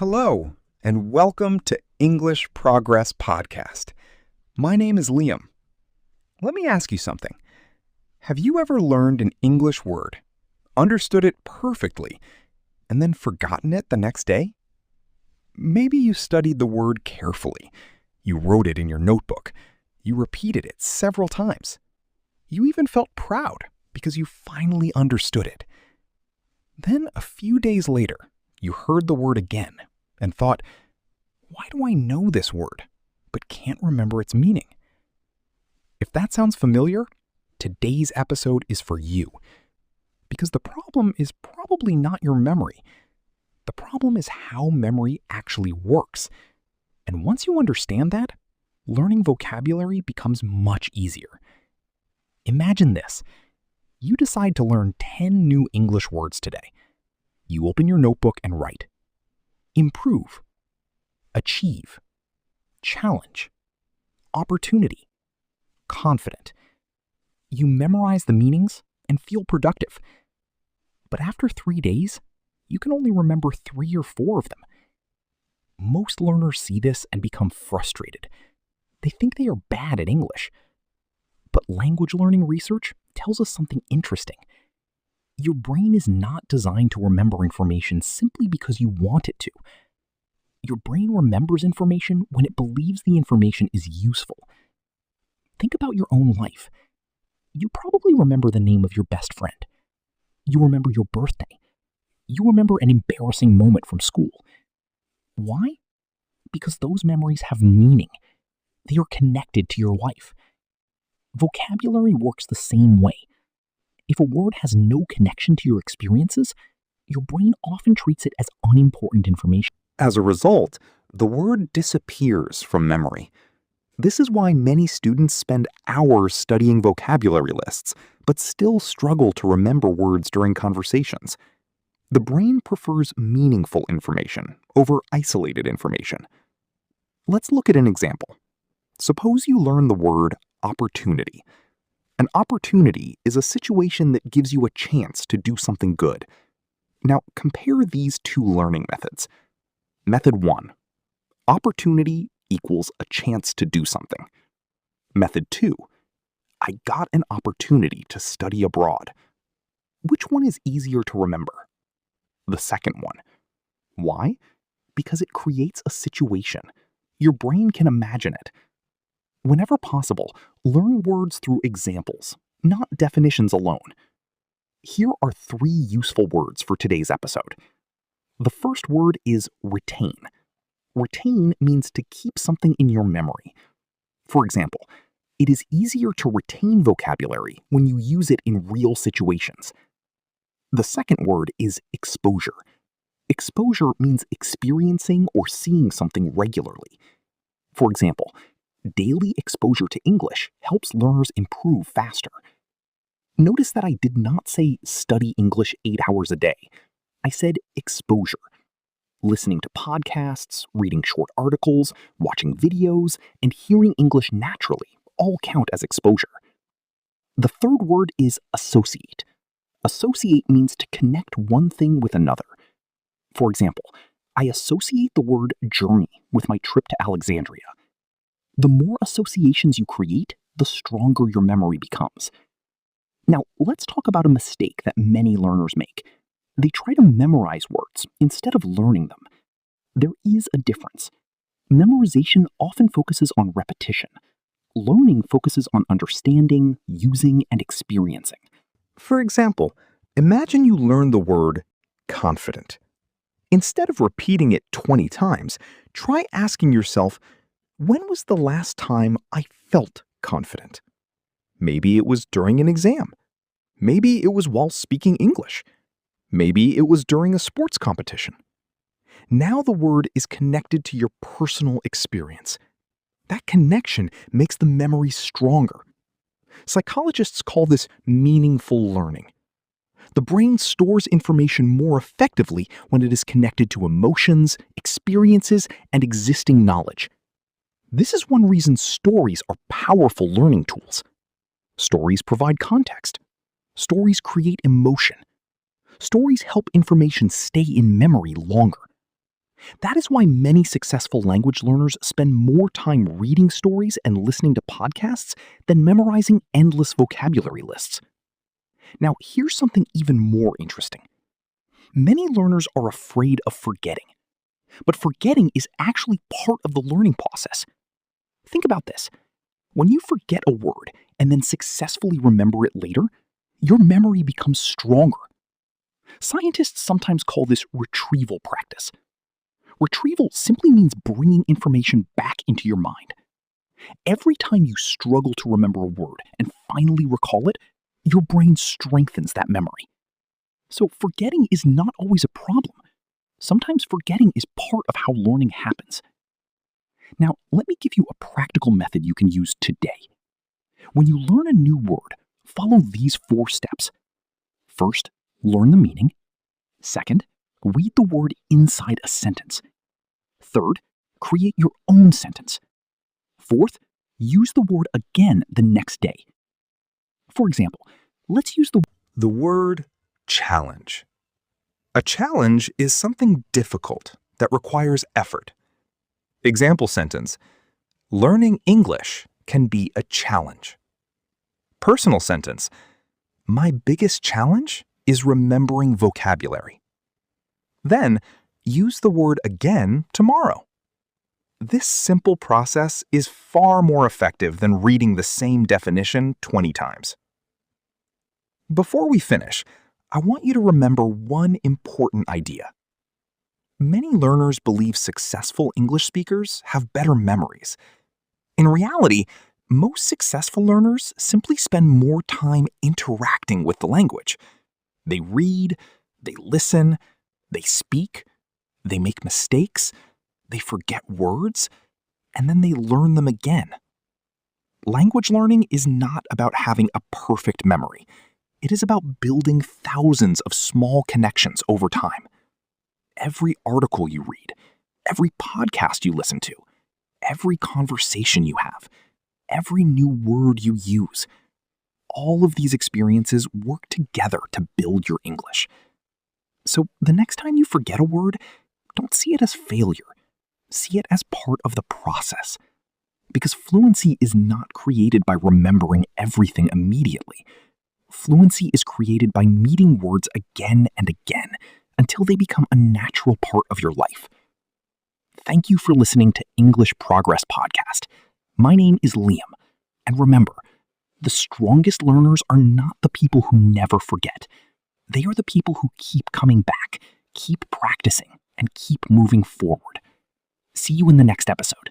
Hello, and welcome to English Progress Podcast. My name is Liam. Let me ask you something. Have you ever learned an English word, understood it perfectly, and then forgotten it the next day? Maybe you studied the word carefully. You wrote it in your notebook. You repeated it several times. You even felt proud because you finally understood it. Then a few days later, you heard the word again and thought, why do I know this word, but can't remember its meaning? If that sounds familiar, today's episode is for you. Because the problem is probably not your memory. The problem is how memory actually works. And once you understand that, learning vocabulary becomes much easier. Imagine this. You decide to learn 10 new English words today. You open your notebook and write. Improve, achieve, challenge, opportunity, confident. You memorize the meanings and feel productive. But after 3 days, you can only remember 3 or 4 of them. Most learners see this and become frustrated. They think they are bad at English. But language learning research tells us something interesting. Your brain is not designed to remember information simply because you want it to. Your brain remembers information when it believes the information is useful. Think about your own life. You probably remember the name of your best friend. You remember your birthday. You remember an embarrassing moment from school. Why? Because those memories have meaning. They are connected to your life. Vocabulary works the same way. If a word has no connection to your experiences, your brain often treats it as unimportant information. As a result, the word disappears from memory. This is why many students spend hours studying vocabulary lists, but still struggle to remember words during conversations. The brain prefers meaningful information over isolated information. Let's look at an example. Suppose you learn the word opportunity. An opportunity is a situation that gives you a chance to do something good. Now, compare these two learning methods. Method 1. Opportunity equals a chance to do something. Method 2. I got an opportunity to study abroad. Which one is easier to remember? The second one. Why? Because it creates a situation. Your brain can imagine it. Whenever possible, learn words through examples, not definitions alone. Here are 3 useful words for today's episode. The first word is retain. Retain means to keep something in your memory. For example, it is easier to retain vocabulary when you use it in real situations. The second word is exposure. Exposure means experiencing or seeing something regularly. For example, daily exposure to English helps learners improve faster. Notice that I did not say study English 8 hours a day. I said exposure. Listening to podcasts, reading short articles, watching videos, and hearing English naturally all count as exposure. The third word is associate. Associate means to connect one thing with another. For example, I associate the word journey with my trip to Alexandria. The more associations you create, the stronger your memory becomes. Now, let's talk about a mistake that many learners make. They try to memorize words instead of learning them. There is a difference. Memorization often focuses on repetition. Learning focuses on understanding, using, and experiencing. For example, imagine you learn the word confident. Instead of repeating it 20 times, try asking yourself, when was the last time I felt confident? Maybe it was during an exam. Maybe it was while speaking English. Maybe it was during a sports competition. Now the word is connected to your personal experience. That connection makes the memory stronger. Psychologists call this meaningful learning. The brain stores information more effectively when it is connected to emotions, experiences, and existing knowledge. This is one reason stories are powerful learning tools. Stories provide context. Stories create emotion. Stories help information stay in memory longer. That is why many successful language learners spend more time reading stories and listening to podcasts than memorizing endless vocabulary lists. Now, here's something even more interesting. Many learners are afraid of forgetting, but forgetting is actually part of the learning process. Think about this. When you forget a word and then successfully remember it later, your memory becomes stronger. Scientists sometimes call this retrieval practice. Retrieval simply means bringing information back into your mind. Every time you struggle to remember a word and finally recall it, your brain strengthens that memory. So forgetting is not always a problem. Sometimes forgetting is part of how learning happens. Now, let me give you a practical method you can use today. When you learn a new word, follow these 4 steps. First, learn the meaning. Second, read the word inside a sentence. Third, create your own sentence. Fourth, use the word again the next day. For example, let's use The word challenge. A challenge is something difficult that requires effort. Example sentence: learning English can be a challenge. Personal sentence: my biggest challenge is remembering vocabulary. Then, use the word again tomorrow. This simple process is far more effective than reading the same definition 20 times. Before we finish, I want you to remember one important idea. Many learners believe successful English speakers have better memories. In reality, most successful learners simply spend more time interacting with the language. They read, they listen, they speak, they make mistakes, they forget words, and then they learn them again. Language learning is not about having a perfect memory. It is about building thousands of small connections over time. Every article you read, every podcast you listen to, every conversation you have, every new word you use, all of these experiences work together to build your English. So the next time you forget a word, don't see it as failure. See it as part of the process. Because fluency is not created by remembering everything immediately. Fluency is created by meeting words again and again until they become a natural part of your life. Thank you for listening to English Progress Podcast. My name is Liam, and remember, the strongest learners are not the people who never forget. They are the people who keep coming back, keep practicing, and keep moving forward. See you in the next episode.